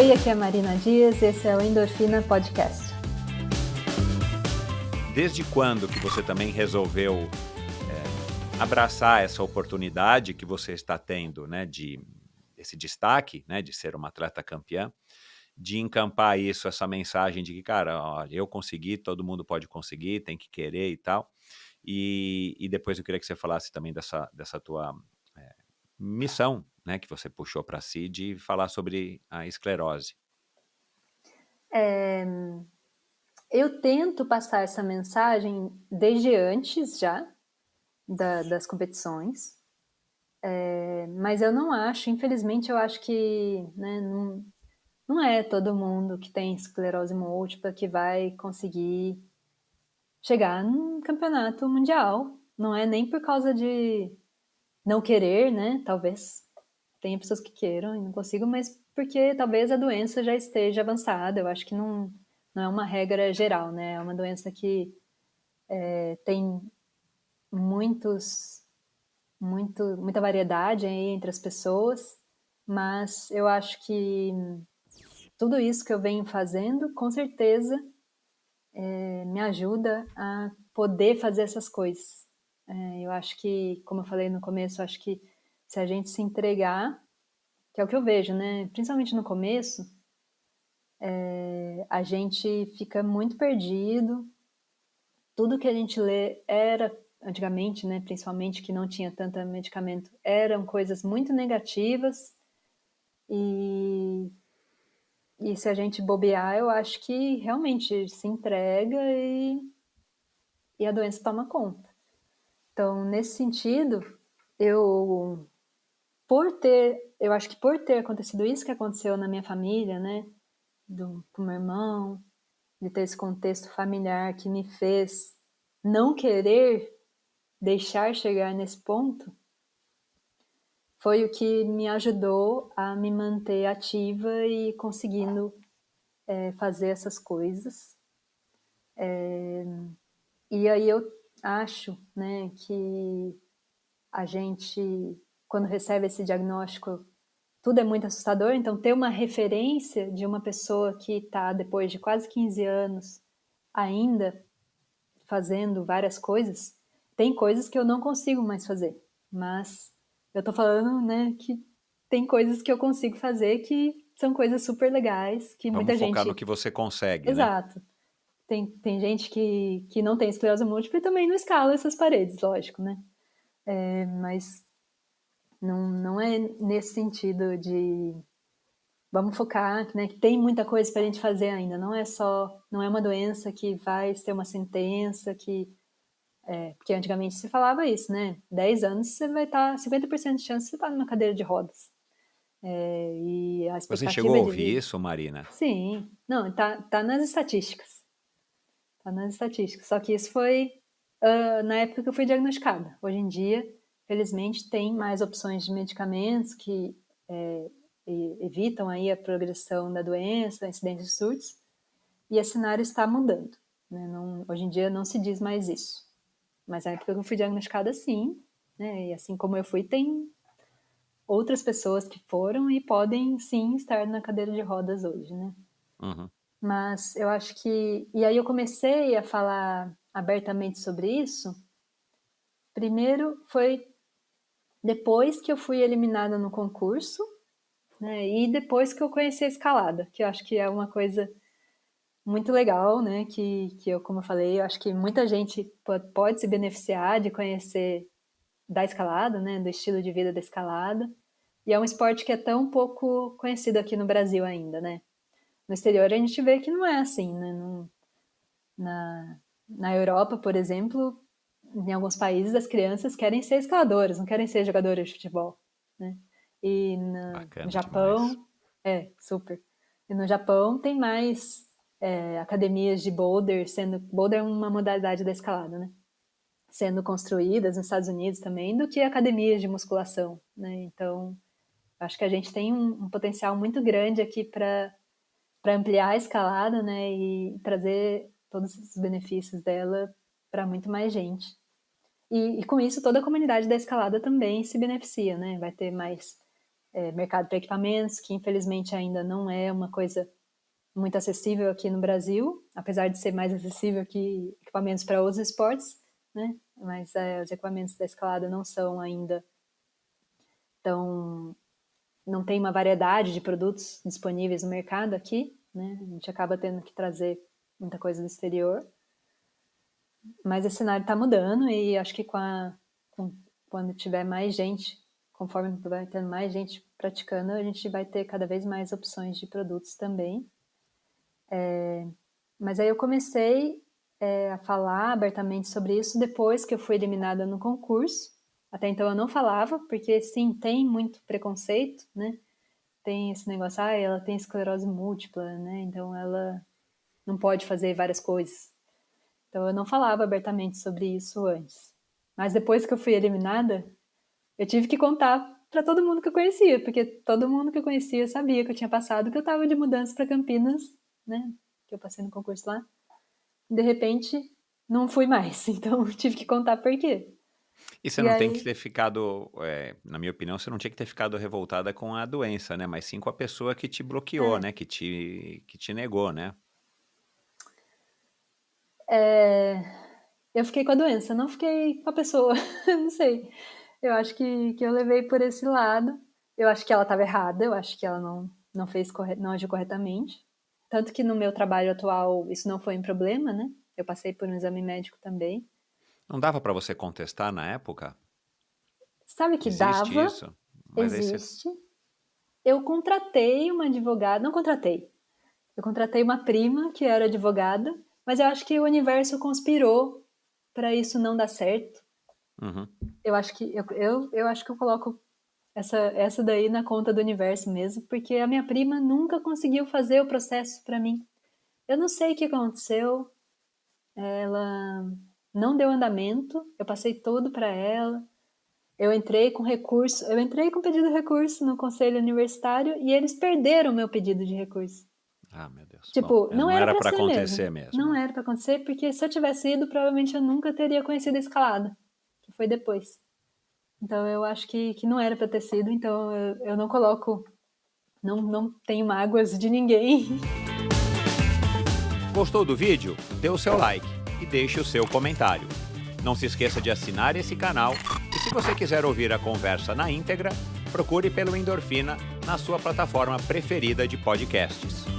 Oi, aqui é a Marina Dias, esse é o Endorfina Podcast. Desde quando que você também resolveu abraçar essa oportunidade que você está tendo, né, esse destaque, né, de ser uma atleta campeã, de encampar isso, essa mensagem de que, cara, olha, eu consegui, todo mundo pode conseguir, tem que querer e tal. E depois eu queria que você falasse também dessa tua missão, né, que você puxou para si de falar sobre a esclerose. Eu tento passar essa mensagem desde antes já das competições, mas eu não acho, infelizmente, eu acho que, né, não é todo mundo que tem esclerose múltipla que vai conseguir chegar num campeonato mundial. Não é nem por causa de não querer, né? Talvez tenha pessoas que queiram e não consigam, mas porque talvez a doença já esteja avançada. Eu acho que não é uma regra geral, né? É uma doença que tem muita variedade aí entre as pessoas, mas eu acho que tudo isso que eu venho fazendo, com certeza, me ajuda a poder fazer essas coisas. Eu acho que, como eu falei no começo, eu acho que se a gente se entregar, que é o que eu vejo, né? Principalmente no começo, a gente fica muito perdido. Tudo que a gente lê era, antigamente, né, principalmente que não tinha tanto medicamento, eram coisas muito negativas. E se a gente bobear, eu acho que realmente se entrega e a doença toma conta. Então, nesse sentido, eu acho que por ter acontecido isso que aconteceu na minha família, né, com meu irmão, de ter esse contexto familiar que me fez não querer deixar chegar nesse ponto, foi o que me ajudou a me manter ativa e conseguindo fazer essas coisas. E aí eu acho, né, que a gente, quando recebe esse diagnóstico, tudo é muito assustador, então ter uma referência de uma pessoa que está, depois de quase 15 anos, ainda fazendo várias coisas, tem coisas que eu não consigo mais fazer, mas eu tô falando, né, que tem coisas que eu consigo fazer que são coisas super legais, que Vamos muita focar no gente... que você consegue, né? Exato. Tem gente que não tem esclerose múltipla e também não escala essas paredes, lógico, né? Mas não é nesse sentido de vamos focar, né, que tem muita coisa para a gente fazer ainda. Não é uma doença que vai ser uma sentença, porque antigamente se falava isso, né? 10 anos você vai estar, 50% de chance de você estar numa cadeira de rodas. E a Você chegou a expectativa de ouvir vida... isso, Marina? Sim, não, tá nas estatísticas. Tá nas estatísticas. Só que isso foi na época que eu fui diagnosticada. Hoje em dia, felizmente, tem mais opções de medicamentos que evitam aí a progressão da doença, a incidência de surtos, e esse cenário está mudando. Né? Hoje em dia não se diz mais isso. Mas na época que eu fui diagnosticada, sim. Né? E assim como eu fui, tem outras pessoas que foram e podem, sim, estar na cadeira de rodas hoje, né? Uhum. Mas eu acho que... E aí eu comecei a falar abertamente sobre isso. Primeiro foi depois que eu fui eliminada no concurso, né? E depois que eu conheci a escalada, que eu acho que é uma coisa muito legal, né? Que eu, como eu falei, eu acho que muita gente pode se beneficiar de conhecer da escalada, né? Do estilo de vida da escalada. E é um esporte que é tão pouco conhecido aqui no Brasil ainda, né? No exterior a gente vê que não é assim, né? Na Europa, por exemplo, em alguns países as crianças querem ser escaladoras, não querem ser jogadoras de futebol, né? E no Bacana demais. Japão, super. E no Japão tem mais academias de boulder, boulder é uma modalidade da escalada, né? Sendo construídas nos Estados Unidos também, do que academias de musculação, né? Então, acho que a gente tem um potencial muito grande aqui para ampliar a escalada, né, e trazer todos os benefícios dela para muito mais gente. E com isso toda a comunidade da escalada também se beneficia, né? Vai ter mais mercado para equipamentos, que infelizmente ainda não é uma coisa muito acessível aqui no Brasil, apesar de ser mais acessível que equipamentos para outros esportes, né? Mas os equipamentos da escalada não são ainda tão... não tem uma variedade de produtos disponíveis no mercado aqui, né? A gente acaba tendo que trazer muita coisa do exterior. Mas esse cenário está mudando e acho que quando tiver mais gente, conforme vai tendo mais gente praticando, a gente vai ter cada vez mais opções de produtos também. Mas aí eu comecei a falar abertamente sobre isso depois que eu fui eliminada no concurso. Até então eu não falava, porque sim, tem muito preconceito, né? Tem esse negócio, ela tem esclerose múltipla, né? Então ela não pode fazer várias coisas. Então eu não falava abertamente sobre isso antes. Mas depois que eu fui eliminada, eu tive que contar para todo mundo que eu conhecia, porque todo mundo que eu conhecia sabia que eu tinha passado, que eu estava de mudança para Campinas, né? Que eu passei no concurso lá. De repente, não fui mais. Então eu tive que contar por quê. E você não tem que ter ficado, na minha opinião, você não tinha que ter ficado revoltada com a doença, né? Mas sim com a pessoa que te bloqueou, né? Que te negou, né? Eu fiquei com a doença, não fiquei com a pessoa. Não sei. Eu acho que eu levei por esse lado. Eu acho que ela estava errada, eu acho que ela não agiu corretamente. Tanto que no meu trabalho atual isso não foi um problema, né? Eu passei por um exame médico também. Não dava para você contestar na época? Sabe que Existe dava, isso? Mas aí você... existe. Eu contratei uma advogada, não contratei. Eu contratei uma prima que era advogada, mas eu acho que o universo conspirou para isso não dar certo. Uhum. Eu acho que eu coloco essa daí na conta do universo mesmo, porque a minha prima nunca conseguiu fazer o processo para mim. Eu não sei o que aconteceu. Ela não deu andamento. Eu passei tudo para ela. Eu entrei com pedido de recurso no conselho universitário e eles perderam o meu pedido de recurso. Ah, meu Deus. Tipo, Bom, não era para acontecer mesmo. Não era para acontecer, porque se eu tivesse ido, provavelmente eu nunca teria conhecido a escalada, que foi depois. Então eu acho que não era para ter sido, então eu não coloco, não tenho mágoas de ninguém. Gostou do vídeo? Dê o seu like e deixe o seu comentário. Não se esqueça de assinar esse canal e se você quiser ouvir a conversa na íntegra, procure pelo Endorfina na sua plataforma preferida de podcasts.